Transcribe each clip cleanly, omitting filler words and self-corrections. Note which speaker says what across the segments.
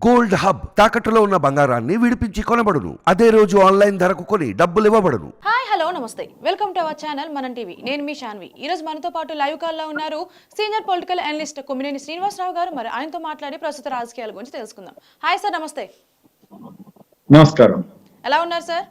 Speaker 1: Gold hub తాకట్టులో ఉన్న బంగారాన్ని విడిపించి కొనబడును. అదే రోజు ఆన్లైన్ ధరకు కొని డబ్బులు ఇవ్వబడును.
Speaker 2: హాయ్ హలో నమస్తే, వెల్కమ్ టు అవర్ ఛానల్ మనం టీవీ. నేను మీ శాన్వి. ఈ రోజు మనతో పాటు లైవ్ కాల్లో ఉన్నారు senior political analyst Kommineni Srinivasarao గారు. మరి ఆయనతో మాట్లాడి ప్రస్తుత రాజకీయాల గురించి తెలుసుకుందాం. హాయ్ సార్, నమస్తే.
Speaker 3: నమస్కారం.
Speaker 2: ఎలా ఉన్నారు సార్?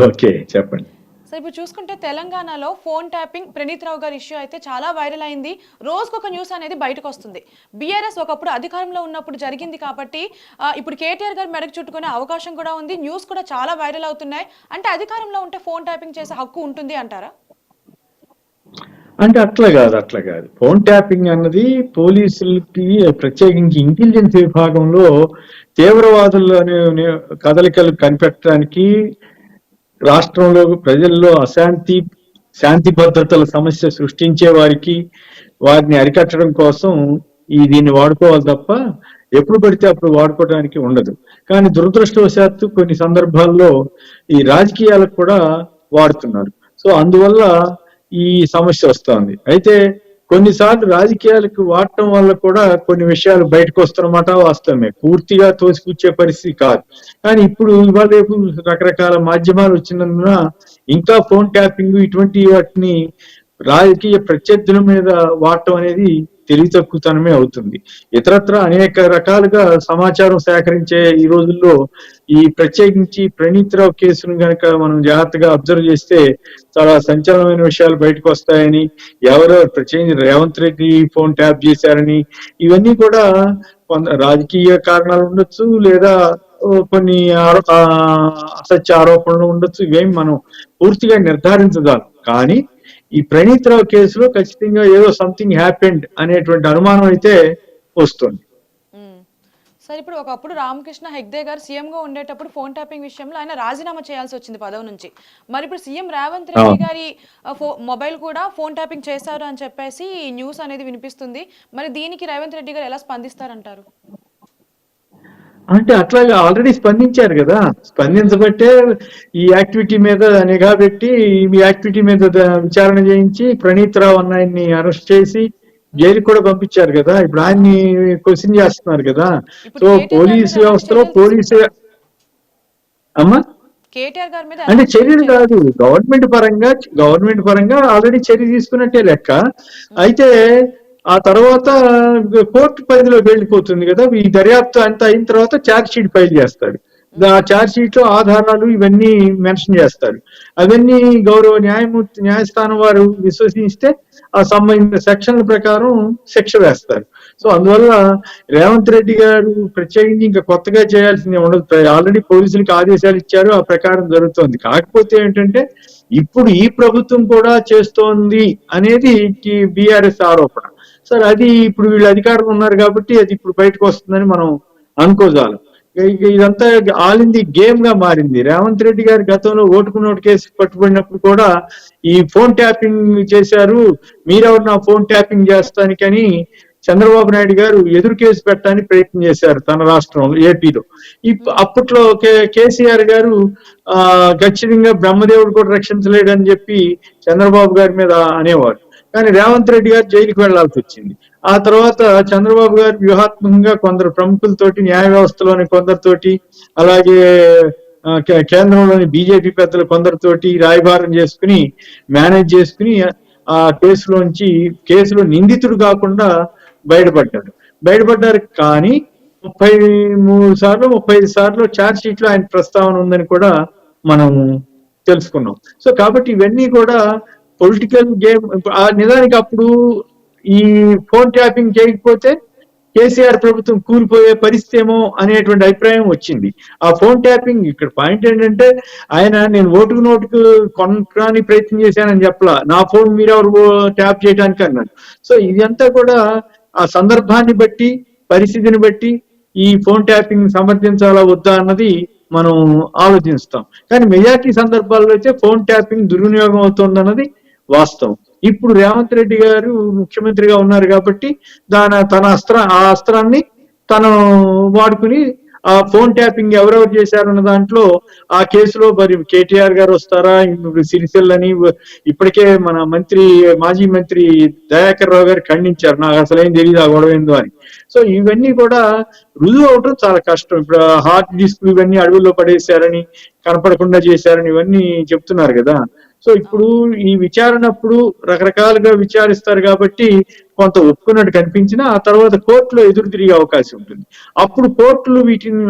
Speaker 3: ఓకే, చెప్పండి.
Speaker 2: సార్, ఇప్పుడు చూసుకుంటే తెలంగాణలో ఫోన్ ట్యాపింగ్ ప్రణీత్ రావు గారి ఇష్యూ అయితే చాలా వైరల్ అయింది. రోజుకొక న్యూస్ అనేది బయటకు వస్తుంది. బీఆర్ఎస్ ఒకప్పుడు అధికారంలో ఉన్నప్పుడు జరిగింది కాబట్టి ఇప్పుడు కేటీఆర్ గారు మెడకు చుట్టుకునే అవకాశం కూడా ఉంది. న్యూస్ కూడా చాలా వైరల్ అవుతున్నాయి. అంటే అధికారంలో ఉంటే ఫోన్ ట్యాపింగ్ చేసే హక్కు ఉంటుంది అంటారా?
Speaker 3: అంటే అట్లా కాదు. ఫోన్ ట్యాపింగ్ అన్నది పోలీసులకి, ప్రత్యేకించి ఇంటెలిజెన్స్ విభాగంలో తీవ్రవాదులు అనే కదలికలు కనిపెట్టడానికి, రాష్ట్రంలో ప్రజల్లో శాంతి భద్రతల సమస్య సృష్టించే వారిని అరికట్టడం కోసం దీన్ని వాడుకోవాలి తప్ప ఎప్పుడు పడితే అప్పుడు వాడుకోవడానికి ఉండదు. కానీ దురదృష్టవశాత్తు కొన్ని సందర్భాల్లో ఈ రాజకీయాలకు కూడా వాడుతున్నారు. సో అందువల్ల ఈ సమస్య వస్తుంది. అయితే కొన్నిసార్లు రాజకీయాలకు వాడటం వల్ల కూడా కొన్ని విషయాలు బయటకు వస్తున్నమాట వాస్తవమే, పూర్తిగా తోసిపుచ్చే పరిస్థితి కాదు. కానీ ఇవాళ రేపు రకరకాల మాధ్యమాలు వచ్చినందున ఇంకా ఫోన్ ట్యాపింగ్ ఇటువంటి వాటిని రాజకీయ ప్రత్యర్థుల మీద వాడటం అనేది తెలివి తక్కువతనమే అవుతుంది. ఇతరత్ర అనేక రకాలుగా సమాచారం సేకరించే ఈ రోజుల్లో ప్రత్యేకించి ప్రణీత్ రావు కేసును గనక మనం జాగ్రత్తగా అబ్జర్వ్ చేస్తే చాలా సంచలనమైన విషయాలు బయటకు వస్తాయని, ఎవరో ప్రత్యేకించి రేవంత్ రెడ్డి ఫోన్ ట్యాప్ చేశారని, ఇవన్నీ కూడా రాజకీయ కారణాలు ఉండొచ్చు, లేదా కొన్ని అసత్య ఆరోపణలు ఉండొచ్చు. ఇవేమి మనం పూర్తిగా నిర్ధారించదాం. కానీ ఈ ప్రణీత్ రావు కేసులో ఖచ్చితంగా ఏదో సంథింగ్ హ్యాపెండ్ అనేటువంటి అనుమానం అయితే వస్తుంది.
Speaker 2: సార్, ఇప్పుడు ఒకప్పుడు రామకృష్ణ హెగ్డే గారు సీఎం గా ఉండేటప్పుడు ఫోన్ ట్యాపింగ్ విషయంలో ఆయన రాజీనామా చేయాల్సి వచ్చింది పదవి నుంచి. మరి ఇప్పుడు సీఎం రేవంత్ రెడ్డి గారి మొబైల్ కూడా ఫోన్ ట్యాపింగ్ చేశారు అని చెప్పేసి న్యూస్ అనేది వినిపిస్తుంది. మరి దీనికి రేవంత్ రెడ్డి గారు ఎలా స్పందిస్తారంటారు?
Speaker 3: అంటే అట్లాగా ఆల్రెడీ స్పందించారు కదా. స్పందించబట్టే ఈ యాక్టివిటీ మీద నిఘా పెట్టి ఈ యాక్టివిటీ మీద విచారణ చేయించి ప్రణీత్ రావు అన్న ఆయన్ని అరెస్ట్ చేసి జైలుకి కూడా పంపించారు కదా. ఇప్పుడు ఆయన్ని క్వశ్చన్ చేస్తున్నారు కదా. సో పోలీసు వ్యవస్థలో అమ్మా అంటే చర్యలు కాదు, గవర్నమెంట్ పరంగా ఆల్రెడీ చర్య తీసుకున్నట్టే లెక్క. అయితే ఆ తర్వాత కోర్టు పరిధిలోకి వెళ్ళిపోతుంది కదా. ఈ దర్యాప్తు అంతా అయిన తర్వాత ఛార్జ్ షీట్ ఫైల్ చేస్తాడు. ఆ ఛార్జ్ షీట్ లో ఆధారాలు ఇవన్నీ మెన్షన్ చేస్తారు. అవన్నీ గౌరవ న్యాయస్థానం వారు విశ్వసిస్తే ఆ సంబంధించిన సెక్షన్ల ప్రకారం శిక్ష వేస్తారు. సో అందువల్ల రేవంత్ రెడ్డి గారు ప్రత్యేకించి ఇంకా కొత్తగా చేయాల్సింది ఉండదు. ఆల్రెడీ పోలీసులకు ఆదేశాలు ఇచ్చారు, ఆ ప్రకారం జరుగుతోంది. కాకపోతే ఏంటంటే ఇప్పుడు ఈ ప్రభుత్వం కూడా చేస్తోంది అనేది బీఆర్ఎస్ ఆరోపణ. సరే, అది ఇప్పుడు వీళ్ళు అధికారంలో ఉన్నారు కాబట్టి అది ఇప్పుడు బయటకు వస్తుందని మనం అనుకోజాలం. ఇదంతా ఆల్ ఇన్ ది గేమ్ గా మారింది. రేవంత్ రెడ్డి గారు గతంలో ఓటుకు నోటు కేసు పట్టుబడినప్పుడు కూడా ఈ ఫోన్ ట్యాపింగ్ చేశారు, మీరెవరు నా ఫోన్ ట్యాపింగ్ చేస్తానికని చంద్రబాబు నాయుడు గారు ఎదురు కేసు పెట్టడానికి ప్రయత్నం చేశారు తన రాష్ట్రంలో, ఏపీలో. అప్పట్లో కేసీఆర్ గారు ఖచ్చితంగా బ్రహ్మదేవుడు కూడా రక్షించలేడని చెప్పి చంద్రబాబు గారి మీద అనేవారు. కానీ రేవంత్ రెడ్డి గారు జైలుకి వెళ్లాల్సి వచ్చింది. ఆ తర్వాత చంద్రబాబు గారు వ్యూహాత్మకంగా కొందరు ప్రముఖులతోటి, న్యాయ వ్యవస్థలోని కొందరితోటి, అలాగే కేంద్రంలోని బీజేపీ పెద్దలు కొందరితోటి రాయబారం చేసుకుని మేనేజ్ చేసుకుని ఆ కేసులో నిందితుడు కాకుండా బయటపడ్డారు. కానీ 33 సార్లు 35 సార్లు ఛార్జ్ షీట్ లో ఆయన ప్రస్తావన ఉందని కూడా మనం తెలుసుకున్నాం. సో కాబట్టి ఇవన్నీ కూడా పొలిటికల్ గేమ్. నిజానికి అప్పుడు ఈ ఫోన్ ట్యాపింగ్ చేయకపోతే కేసీఆర్ ప్రభుత్వం కూలిపోయే పరిస్థితి ఏమో అనేటువంటి అభిప్రాయం వచ్చింది. ఆ ఫోన్ ట్యాపింగ్ ఇక్కడ పాయింట్ ఏంటంటే, నేను ఓటుకు నోటుకు కొనడానికి ప్రయత్నం చేశానని చెప్పలా, నా ఫోన్ మీరెవరు ట్యాప్ చేయడానికి అన్నాడు. సో ఇదంతా కూడా ఆ సందర్భాన్ని బట్టి, పరిస్థితిని బట్టి ఈ ఫోన్ ట్యాపింగ్ సమర్థించాలా వద్దా అన్నది మనం ఆలోచిస్తాం. కానీ మెజార్టీ సందర్భాల్లో అయితే ఫోన్ ట్యాపింగ్ దుర్వినియోగం అవుతుందన్నది వాస్తవం. ఇప్పుడు రేవంత్ రెడ్డి గారు ముఖ్యమంత్రిగా ఉన్నారు కాబట్టి ఆ అస్త్రాన్ని తను వాడుకుని ఆ ఫోన్ ట్యాపింగ్ ఎవరెవరు చేశారన్న దాంట్లో ఆ కేసులో మరి కేటీఆర్ గారు వస్తారా, సిరిసిల్ల అని ఇప్పటికే మన మాజీ మంత్రి దయాకర్ రావు గారు ఖండించారు, నాకు అసలేం తెలియదు ఆ గొడవ ఏందో అని. సో ఇవన్నీ కూడా రుజువు అవడం చాలా కష్టం. ఇప్పుడు హార్డ్ డిస్క్ ఇవన్నీ అడవుల్లో పడేశారని, కనపడకుండా చేశారని ఇవన్నీ చెప్తున్నారు కదా. సో ఇప్పుడు ఈ విచారణప్పుడు రకరకాలుగా విచారిస్తారు కాబట్టి కొంత ఒప్పుకున్నట్టు కనిపించినా ఆ తర్వాత కోర్టులో ఎదురు తిరిగే అవకాశం ఉంటుంది. అప్పుడు కోర్టులు వీటిని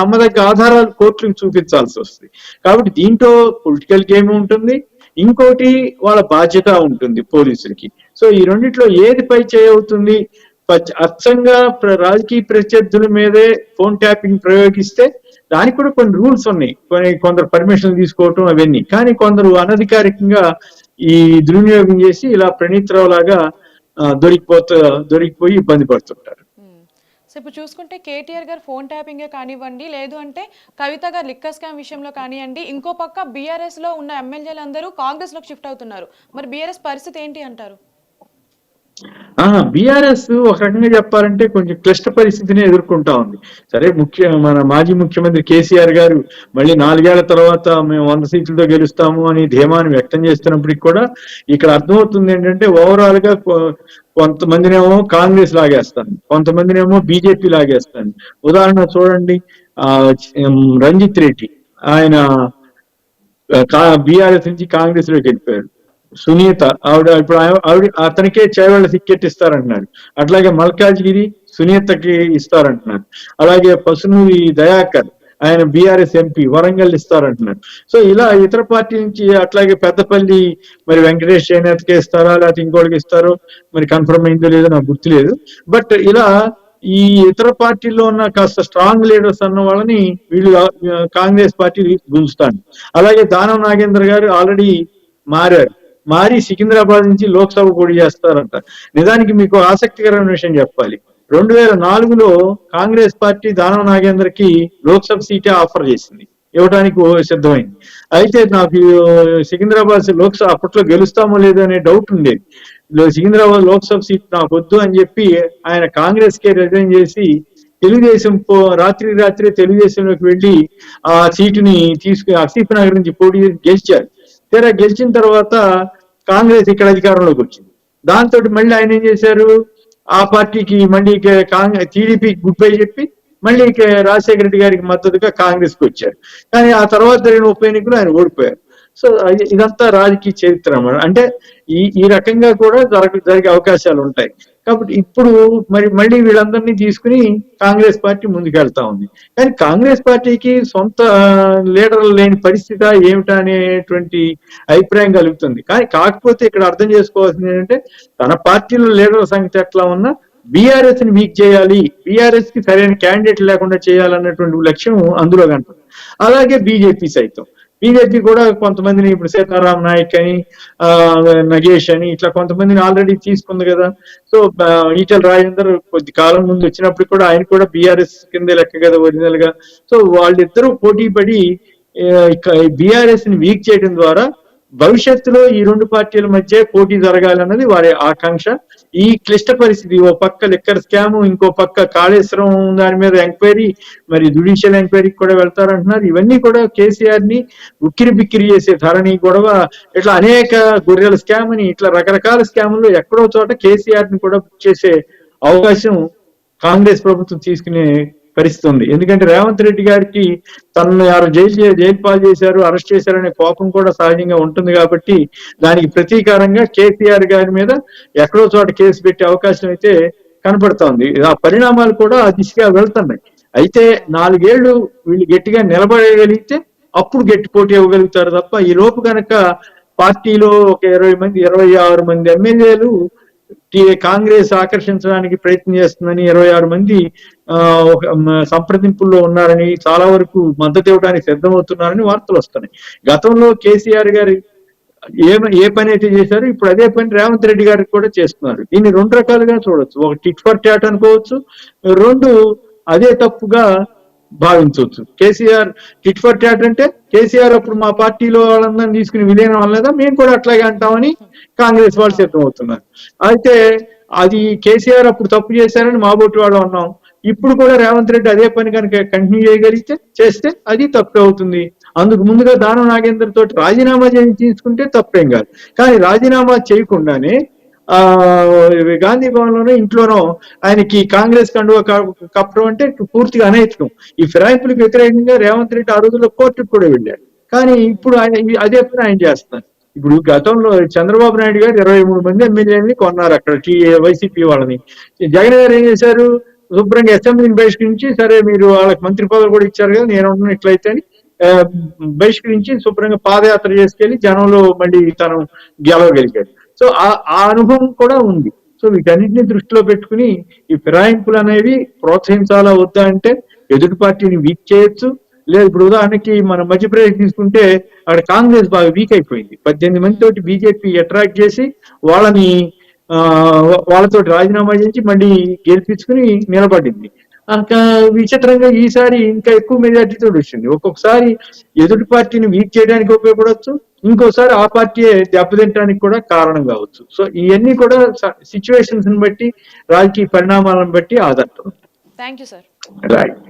Speaker 3: నమ్మదగ్గ ఆధారాలు కోర్టులకు చూపించాల్సి వస్తుంది. కాబట్టి దీంట్లో పొలిటికల్ గేమ్ ఉంటుంది, ఇంకోటి వాళ్ళ బాధ్యత ఉంటుంది పోలీసులకి. సో ఈ రెండిట్లో ఏది పై చేయవుతుంది? అచ్చంగా రాజకీయ ప్రత్యర్థుల మీదే ఫోన్ ట్యాపింగ్ ప్రయోగిస్తే దానికి కూడా కొన్ని రూల్స్ ఉన్నాయి, కొందరు పర్మిషన్ తీసుకోవటం అవన్నీ. కానీ కొందరు అనధికారికంగా ఈ దుర్వినియోగం చేసి ఇలా ప్రణీత్ రావు లాగా దొరికిపోయి ఇబ్బంది పడుతుంటారు.
Speaker 2: సో ఇప్పుడు చూసుకుంటే కేటీఆర్ గారు ఫోన్ ట్యాపింగే కానివ్వండి, లేదు అంటే కవిత గారు లిక్కర్ స్కామ్ విషయంలో కానివ్వండి, ఇంకో పక్క బీఆర్ఎస్ లో ఉన్న ఎమ్మెల్యేలు అందరూ కాంగ్రెస్ లోకి షిఫ్ట్ అవుతున్నారు. మరి బీఆర్ఎస్ పరిస్థితి ఏంటి అంటారు?
Speaker 3: బీఆర్ఎస్ ఒక రకంగా చెప్పాలంటే కొంచెం క్లిష్ట పరిస్థితిని ఎదుర్కొంటా ఉంది. సరే, మన మాజీ ముఖ్యమంత్రి కేసీఆర్ గారు మళ్ళీ 4 ఏళ్ల తర్వాత మేము 100 సీట్లతో గెలుస్తాము అని ధీమాన్ని వ్యక్తం చేస్తున్నప్పటికి కూడా ఇక్కడ అర్థమవుతుంది ఏంటంటే ఓవరాల్ గా కొంతమందినేమో కాంగ్రెస్ లాగేస్తాను, కొంతమందినేమో బీజేపీ లాగేస్తాను. ఉదాహరణ చూడండి, రంజిత్ రెడ్డి ఆయన బీఆర్ఎస్ నుంచి కాంగ్రెస్ లోకి వెళ్ళిపోయారు. సునీత ఇప్పుడు అతనికే చేవేళ్ల టికెట్ ఇస్తారంటున్నారు. అట్లాగే మల్కాజ్గిరి సునీతకి ఇస్తారంటున్నారు. అలాగే పసునూరి దయాకర్ ఆయన బీఆర్ఎస్ ఎంపీ వరంగల్ ఇస్తారంటున్నారు. సో ఇలా ఇతర పార్టీ నుంచి, అట్లాగే పెద్దపల్లి మరి వెంకటేష్ చేనేతకి ఇస్తారా లేకపోతే ఇంకోటికి ఇస్తారో మరి కన్ఫర్మ్ అయిందో లేదో నాకు గుర్తులేదు. బట్ ఇలా ఈ ఇతర పార్టీల్లో ఉన్న కాస్త స్ట్రాంగ్ లీడర్స్ అన్న వాళ్ళని వీళ్ళు కాంగ్రెస్ పార్టీ గుంజుతాడు. అలాగే దానం నాగేందర్ గారు ఆల్రెడీ మారి సికింద్రాబాద్ నుంచి లోక్సభ పోటీ చేస్తారంట. నిజానికి మీకు ఆసక్తికరమైన విషయం చెప్పాలి, 2004లో కాంగ్రెస్ పార్టీ దానం నాగేందర్ కి లోక్సభ సీటే ఆఫర్ చేసింది, ఇవ్వడానికి సిద్ధమైంది. అయితే నాకు సికింద్రాబాద్ లోక్సభ అప్పట్లో గెలుస్తామో లేదో అనే డౌట్ ఉండేది. సికింద్రాబాద్ లోక్సభ సీట్ నాకు వద్దు అని చెప్పి ఆయన కాంగ్రెస్ కే రిజైన్ చేసి తెలుగుదేశం రాత్రి తెలుగుదేశంలోకి వెళ్ళి ఆ సీటుని తీసుకుని ఆసిఫ్ నగర్ నుంచి పోటీ చేసి గెలిచారు. తీరా గెలిచిన తర్వాత కాంగ్రెస్ ఇక్కడ అధికారంలోకి వచ్చింది. దాంతో మళ్ళీ ఆయన ఏం చేశారు, ఆ పార్టీకి మళ్ళీ టీడీపీకి గుడ్ బై చెప్పి మళ్ళీ రాజశేఖర రెడ్డి గారికి మద్దతుగా కాంగ్రెస్ కి వచ్చారు. కానీ ఆ తర్వాత జరిగిన ఉప ఎన్నికలు ఆయన ఓడిపోయారు. సో ఇదంతా రాజకీయ చరిత్ర అన్నమాట. అంటే ఈ రకంగా కూడా జరిగే అవకాశాలు ఉంటాయి. కాబట్టి ఇప్పుడు మళ్ళీ వీళ్ళందరినీ తీసుకుని కాంగ్రెస్ పార్టీ ముందుకెళ్తా ఉంది. కానీ కాంగ్రెస్ పార్టీకి సొంత లీడర్లు లేని పరిస్థితి ఏమిటా అనేటువంటి అభిప్రాయం కలుగుతుంది. కాకపోతే ఇక్కడ అర్థం చేసుకోవాల్సింది ఏంటంటే తన పార్టీలో లీడర్ల సంగతి ఎట్లా ఉన్నా బీఆర్ఎస్ ని వీక్ చేయాలి, బీఆర్ఎస్ కి సరైన క్యాండిడేట్ లేకుండా చేయాలన్నటువంటి లక్ష్యం అందులో కనపడుతుంది. అలాగే బీజేపీ సైతం, బీజేపీ కూడా కొంతమందిని ఇప్పుడు సీతారాం నాయక్ అని నగేష్ అని ఇట్లా కొంతమందిని ఆల్రెడీ తీసుకుంది కదా. సో ఈటెల రాజేందర్ కొద్ది కాలం ముందు వచ్చినప్పుడు కూడా ఆయన కూడా బీఆర్ఎస్ కింద లెక్క కదా ఒరిజినల్ గా. సో వాళ్ళిద్దరూ పోటీ పడి బీఆర్ఎస్ ని వీక్ చేయడం ద్వారా భవిష్యత్తులో ఈ రెండు పార్టీల మధ్య పోటీ జరగాలన్నది వారి ఆకాంక్ష. ఈ క్లిష్ట పరిస్థితి, ఓ పక్క లిక్కర్ స్కామ్, ఇంకో పక్క కాళేశ్వరం దాని మీద ఎంక్వైరీ, మరి జ్యుడిషియల్ ఎంక్వైరీకి కూడా వెళ్తారంటున్నారు. ఇవన్నీ కూడా కేసీఆర్ ని ఉక్కిరి బిక్కిరి చేసే ధరణి గొడవ, ఇట్లా అనేక గొర్రెల స్కామ్ అని ఇట్లా రకరకాల స్కాముల్లో ఎక్కడో చోట కేసీఆర్ ని కూడా చేసే అవకాశం కాంగ్రెస్ ప్రభుత్వం తీసుకునే పరిస్థితి ఉంది. ఎందుకంటే రేవంత్ రెడ్డి గారికి తనను జైలు పాలు చేశారు, అరెస్ట్ చేశారనే కోపం కూడా సహజంగా ఉంటుంది. కాబట్టి దానికి ప్రతీకారంగా కేసీఆర్ గారి మీద ఎక్కడో చోట కేసు పెట్టే అవకాశం అయితే కనపడుతోంది. ఆ పరిణామాలు కూడా ఆ దిశగా వెళ్తున్నాయి. అయితే 4 ఏళ్లు వీళ్ళు గట్టిగా నిలబడగలిగితే అప్పుడు గట్టి పోటీ ఇవ్వగలుగుతారు తప్ప ఈ లోపు కనుక పార్టీలో ఒక 26 మంది ఎమ్మెల్యేలు కాంగ్రెస్ ఆకర్షించడానికి ప్రయత్నం చేస్తుందని 26 మంది సంప్రదింపుల్లో ఉన్నారని, చాలా వరకు మద్దతు ఇవ్వడానికి సిద్ధమవుతున్నారని వార్తలు వస్తున్నాయి. గతంలో కేసీఆర్ గారు ఏ పని అయితే చేశారో ఇప్పుడు అదే పని రేవంత్ రెడ్డి గారికి కూడా చేస్తున్నారు. దీన్ని 2 రకాలుగా చూడొచ్చు. ఒక టిట్ ఫర్ టాట్ అనుకోవచ్చు, 2 అదే తప్పుగా భావించవచ్చు. కేసీఆర్ టిట్ ఫర్ టాట్ అంటే కేసీఆర్ అప్పుడు మా పార్టీలో వాళ్ళందరినీ తీసుకుని విలీనం అనలేదా, మేము కూడా అట్లాగే అంటామని కాంగ్రెస్ వాళ్ళు సిద్ధం అవుతున్నారు. అయితే అది కేసీఆర్ అప్పుడు తప్పు చేశారని మా బొట్టు వాళ్ళు అన్నాం, ఇప్పుడు కూడా రేవంత్ రెడ్డి అదే పని కనుక కంటిన్యూ చేయగలిగితే చేస్తే అది తప్పే అవుతుంది. అందుకు ముందుగా దానం నాగేందర్ తోటి రాజీనామా తీసుకుంటే తప్పేం కాదు. కానీ రాజీనామా చేయకుండానే ఆ గాంధీ భవన్ లోనో ఇంట్లోనో ఆయనకి కాంగ్రెస్ కండువా కప్పడం అంటే పూర్తిగా అనైతికం. ఈ ఫిరాయింపులకు వ్యతిరేకంగా రేవంత్ రెడ్డి ఆ రోజుల్లో కోర్టుకు కూడా వెళ్ళాడు. కానీ ఇప్పుడు ఆయన అదే పని ఆయన చేస్తున్నారు. ఇప్పుడు గతంలో చంద్రబాబు నాయుడు గారు 23 మంది ఎమ్మెల్యేలని కొన్నారు అక్కడ వైసీపీ వాళ్ళని. జగన్ గారు ఏం చేశారు, శుభ్రంగా అసెంబ్లీని బహిష్కరించి, సరే మీరు వాళ్ళకి మంత్రి పదవులు కూడా ఇచ్చారు కదా, నేను ఉంటున్నా ఇట్లయితే అని బహిష్కరించి శుభ్రంగా పాదయాత్ర చేసుకెళ్లి జనంలో మళ్ళీ తను గెలవగలిగాడు. సో ఆ అనుభవం కూడా ఉంది. సో వీటన్నిటిని దృష్టిలో పెట్టుకుని ఈ ఫిరాయింపులు అనేవి ప్రోత్సహించాలా వద్దా అంటే ఎదుటి పార్టీని వీక్ చేయొచ్చు. లేదు, ఇప్పుడు ఉదాహరణకి మనం మధ్యప్రదేశ్ తీసుకుంటే అక్కడ కాంగ్రెస్ బాగా వీక్ అయిపోయింది. 18 మంది తోటి బీజేపీ అట్రాక్ట్ చేసి వాళ్ళని వాళ్ళతో రాజీనామా చేసి మళ్ళీ గెలిపించుకుని నిలబడింది. విచిత్రంగా ఈసారి ఇంకా ఎక్కువ మెజార్టీతో వచ్చింది. ఒక్కొక్కసారి ఎదుటి పార్టీని వీక్ చేయడానికి ఉపయోగపడవచ్చు, ఇంకోసారి ఆ పార్టీయే దెబ్బతింటానికి కూడా కారణం కావచ్చు. సో ఇవన్నీ కూడా సిచ్యువేషన్స్ బట్టి, రాజకీయ పరిణామాలను బట్టి ఆధారపడుతుంది.
Speaker 2: Thank you sir.
Speaker 3: రైట్.